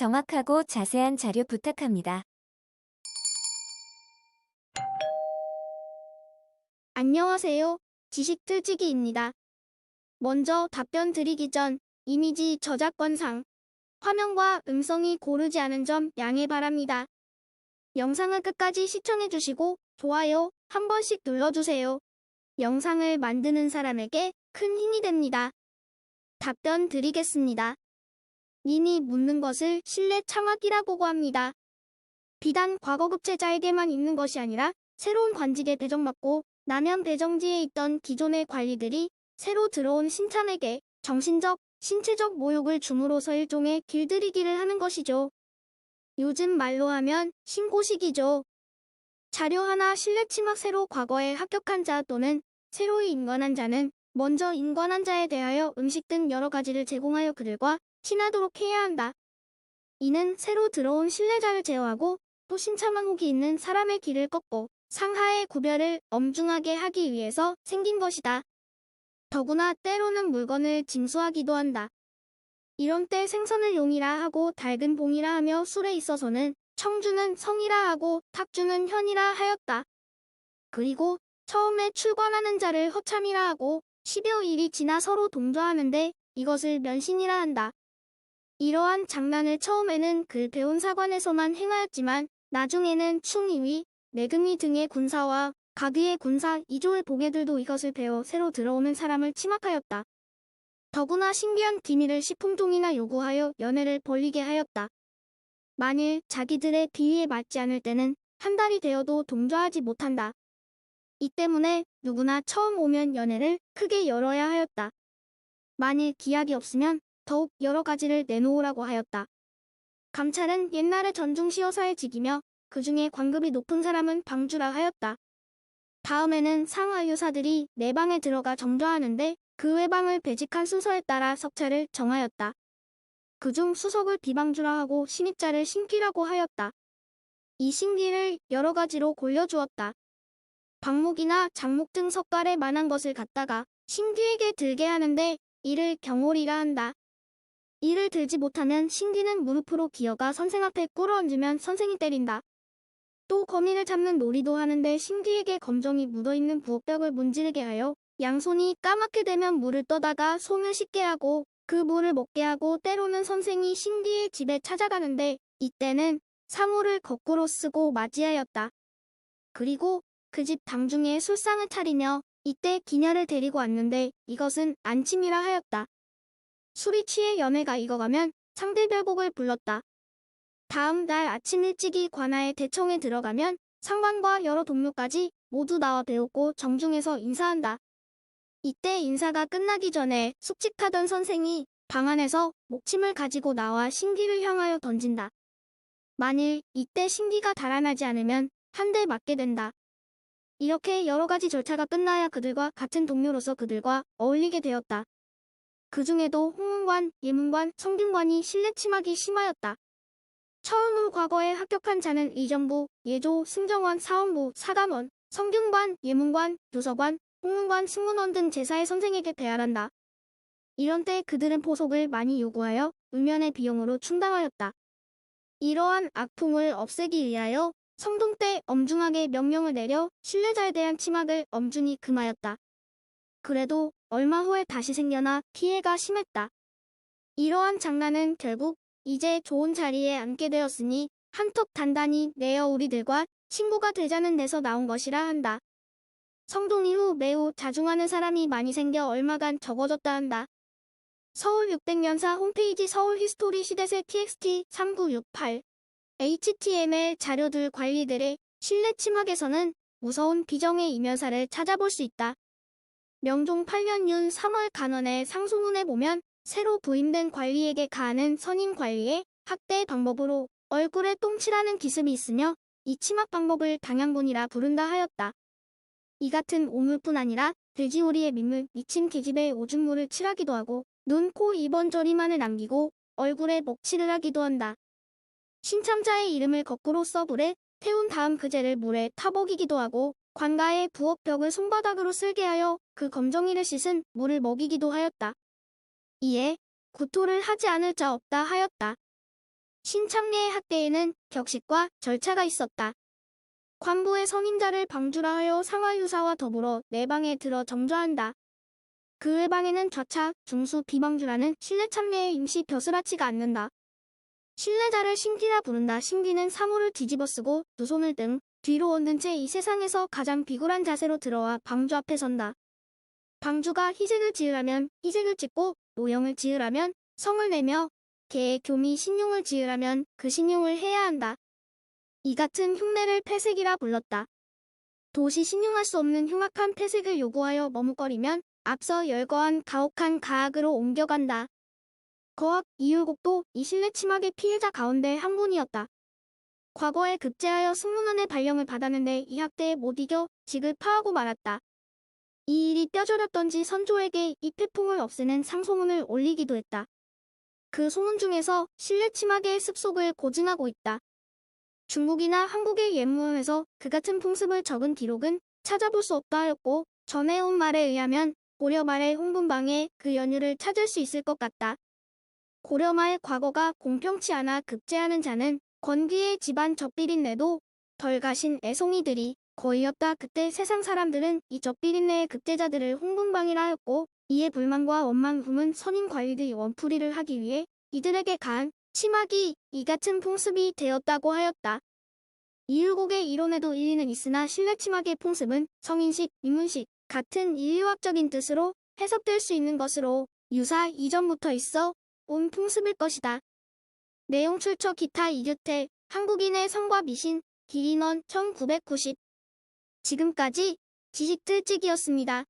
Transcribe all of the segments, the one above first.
정확하고 자세한 자료 부탁합니다. 안녕하세요. 지식틀치기입니다. 먼저 답변 드리기 전 이미지 저작권상 화면과 음성이 고르지 않은 점 양해 바랍니다. 영상을 끝까지 시청해주시고 좋아요 한 번씩 눌러주세요. 영상을 만드는 사람에게 큰 힘이 됩니다. 답변 드리겠습니다. 님이 묻는 것을 실내 창학이라고 합니다. 비단 과거급제자에게만 있는 것이 아니라 새로운 관직에 배정받고 나면 배정지에 있던 기존의 관리들이 새로 들어온 신참에게 정신적, 신체적 모욕을 줌으로써 일종의 길들이기를 하는 것이죠. 요즘 말로 하면 신고식이죠. 자료 하나 실내 침학 새로 과거에 합격한 자 또는 새로이 임관한 자는 먼저 임관한 자에 대하여 음식 등 여러 가지를 제공하여 그들과 친하도록 해야 한다. 이는 새로 들어온 신뢰자를 제어하고 또 신참한 혹이 있는 사람의 길을 꺾고 상하의 구별을 엄중하게 하기 위해서 생긴 것이다. 더구나 때로는 물건을 징수하기도 한다. 이런 때 생선을 용이라 하고 닭은 봉이라 하며 술에 있어서는 청주는 성이라 하고 탁주는 현이라 하였다. 그리고 처음에 출관하는 자를 허참이라 하고 10여 일이 지나 서로 동조하는데 이것을 면신이라 한다. 이러한 장난을 처음에는 그 배운 사관에서만 행하였지만 나중에는 충의위, 내금위 등의 군사와 각위의 군사 2조의 봉애들도 이것을 배워 새로 들어오는 사람을 침학하였다. 더구나 신기한 기밀을 식품종이나 요구하여 연회를 벌리게 하였다. 만일 자기들의 비위에 맞지 않을 때는 한 달이 되어도 동조하지 못한다. 이 때문에 누구나 처음 오면 연회를 크게 열어야 하였다. 만일 기약이 없으면 더욱 여러 가지를 내놓으라고 하였다. 감찰은 옛날에 전중시어사의 직이며 그 중에 관급이 높은 사람은 방주라 하였다. 다음에는 상하유사들이 내방에 들어가 정조하는데 그 외방을 배직한 순서에 따라 석차를 정하였다. 그중 수석을 비방주라 하고 신입자를 신귀라고 하였다. 이 신귀를 여러 가지로 골려주었다. 방목이나 장목 등 석갈에 만한 것을 갖다가 신귀에게 들게 하는데 이를 경홀이라 한다. 이를 들지 못하면 신귀는 무릎으로 기어가 선생 앞에 꿇어앉으면 선생이 때린다. 또 거민을 잡는 놀이도 하는데 신귀에게 검정이 묻어있는 부엌벽을 문지르게 하여 양손이 까맣게 되면 물을 떠다가 손을 씻게 하고 그 물을 먹게 하고 때로는 선생이 신귀의 집에 찾아가는데 이때는 사물을 거꾸로 쓰고 맞이하였다. 그리고 그 집 당중에 술상을 차리며 이때 기녀를 데리고 왔는데 이것은 안침이라 하였다. 술이 취해 연회가 익어가면 상대별곡을 불렀다. 다음 날 아침 일찍이 관아의 대청에 들어가면 상관과 여러 동료까지 모두 나와 배우고 정중해서 인사한다. 이때 인사가 끝나기 전에 숙직하던 선생이 방 안에서 목침을 가지고 나와 신기를 향하여 던진다. 만일 이때 신기가 달아나지 않으면 한 대 맞게 된다. 이렇게 여러 가지 절차가 끝나야 그들과 같은 동료로서 그들과 어울리게 되었다. 그 중에도 홍문관, 예문관, 성균관이 실내 침학이 심하였다. 처음으로 과거에 합격한 자는 의정부, 예조, 승정원, 사원부, 사감원, 성균관, 예문관, 도서관, 홍문관, 승문원 등 제사의 선생에게 배할한다. 이런 때 그들은 포속을 많이 요구하여 울면의 비용으로 충당하였다. 이러한 악풍을 없애기 위하여 성동 때 엄중하게 명령을 내려 신뢰자에 대한 침학을 엄중히 금하였다. 그래도 얼마 후에 다시 생겨나 피해가 심했다. 이러한 장난은 결국 이제 좋은 자리에 앉게 되었으니 한턱 단단히 내어 우리들과 친구가 되자는 데서 나온 것이라 한다. 성동 이후 매우 자중하는 사람이 많이 생겨 얼마간 적어졌다 한다. 서울 600년사 홈페이지 서울 히스토리 시대세 txt 3968 HTML 자료들 관리들의 실내 침학에서는 무서운 비정의 이면사를 찾아볼 수 있다. 명종 8년 윤 3월 간원의 상소문에 보면 새로 부임된 관리에게 가하는 선임 관리의 학대 방법으로 얼굴에 똥칠하는 기습이 있으며 이 침학 방법을 당양분이라 부른다 하였다. 이 같은 오물뿐 아니라 돼지우리의 민물, 미침 계집에 오줌물을 칠하기도 하고 눈, 코, 입 언저리만을 남기고 얼굴에 먹칠을 하기도 한다. 신참자의 이름을 거꾸로 써 불에 태운 다음 그 죄를 물에 타먹이기도 하고 관가의 부엌벽을 손바닥으로 쓸게 하여 그 검정이를 씻은 물을 먹이기도 하였다. 이에 구토를 하지 않을 자 없다 하였다. 신창래의 학대에는 격식과 절차가 있었다. 관부의 성인자를 방주라 하여 상하유사와 더불어 내 방에 들어 정좌한다. 그 외방에는 좌차, 중수, 비방주라는 신뢰 참례의 임시 벼슬아치가 앉는다. 신뢰자를 신기라 부른다. 신기는 사물을 뒤집어쓰고 두 손을 등 뒤로 얹은 채 이 세상에서 가장 비굴한 자세로 들어와 방주 앞에 선다. 방주가 희생을 지으라면 희생을 짓고 노영을 지으라면 성을 내며 개의 교미 신용을 지으라면 그 신용을 해야 한다. 이 같은 흉내를 패색이라 불렀다. 도시 신용할 수 없는 흉악한 패색을 요구하여 머뭇거리면 앞서 열거한 가혹한 가악으로 옮겨간다. 거악 이율곡도 이 신뢰 침학의 피해자 가운데 한 분이었다. 과거에 급제하여 승문원의 발령을 받았는데 이 학대에 못 이겨 직을 파하고 말았다. 이 일이 뼈저렸던지 선조에게 이 태풍을 없애는 상소문을 올리기도 했다. 그 소문 중에서 신뢰 침학의 습속을 고증하고 있다. 중국이나 한국의 옛문에서 그 같은 풍습을 적은 기록은 찾아볼 수 없다 하였고 전해온 말에 의하면 고려말의 홍분방에 그 연유를 찾을 수 있을 것 같다. 고려말 과거가 공평치 않아 급제하는 자는 권귀의 집안 젖비린내도 덜 가신 애송이들이 거의 없다. 그때 세상 사람들은 이 젖비린내의 급제자들을 홍분방이라 하였고 이에 불만과 원망금은 선임 관리들이 원풀이를 하기 위해 이들에게 가한 침학이 이 같은 풍습이 되었다고 하였다. 이율곡의 이론에도 일리는 있으나 신뢰 침학의 풍습은 성인식, 인문식 같은 인류학적인 뜻으로 해석될 수 있는 것으로 유사 이전부터 있어 온 풍습일 것이다. 내용 출처 기타 이규태, 한국인의 성과 미신, 기인원 1990. 지금까지 지식들찍이었습니다.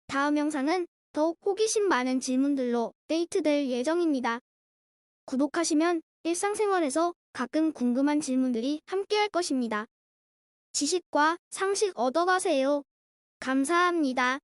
다음 영상은 더욱 호기심 많은 질문들로 데이트될 예정입니다. 구독하시면 일상생활에서 가끔 궁금한 질문들이 함께할 것입니다. 지식과 상식 얻어가세요. 감사합니다.